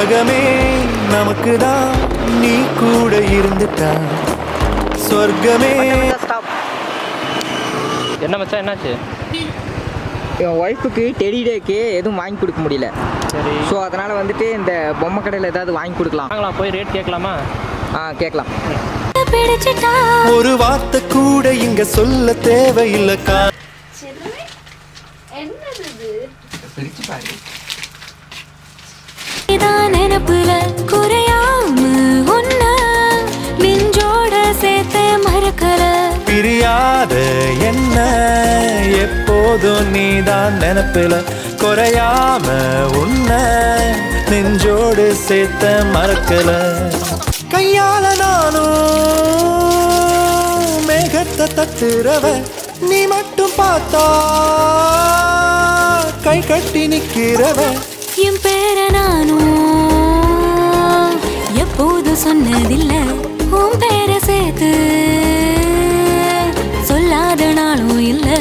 உலகமே நமக்குதான், நீ கூட இருந்துட்டா சொர்க்கமே. என்ன மச்சான், என்னாச்சு? என் ஒய்ஃபுக்கு டெடி டேக்கு எதுவும் வாங்கி கொடுக்க முடியல. சரி, ஸோ அதனால் வந்துட்டு இந்த பொம்மை கடையில் ஏதாவது வாங்கி கொடுக்கலாம். வாங்கலாம், போய் ரேட் கேட்கலாமா? கேட்கலாம். ஒரு வார்த்தை கூட இங்க சொல்ல தேவையில்லைக்கா. நினப்புல குறையாம உன்ன நெஞ்சோட சேர்த்து மறக்கல. பிரியாத என்ன எப்போதும் நீதான் நினைப்பில, குறையாம உன்ன நெஞ்சோடு சேர்த்த மறக்கல. கையால நானும் மேகத்தை தட்டுறவ, நீ மட்டும் பார்த்தா கை கட்டி நிக்கிறவ. என் பேர நானும் எப்போது சொன்னதில்லை, உன் பேர சேர்த்து சொல்லாத நாளும் இல்லை.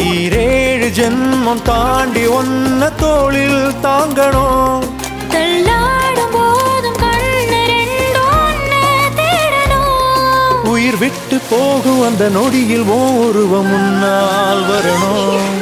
7 ஜென்மம் தாண்டி ஒன்ன தோளில் தாங்கணும். தள்ளாடும் போதும் கண்ணு ரெண்டும் ஒண்ணு தேடணும். உயிர் விட்டு போகும் அந்த நொடியில் ஓ உருவம் முன்னால் வரணும்.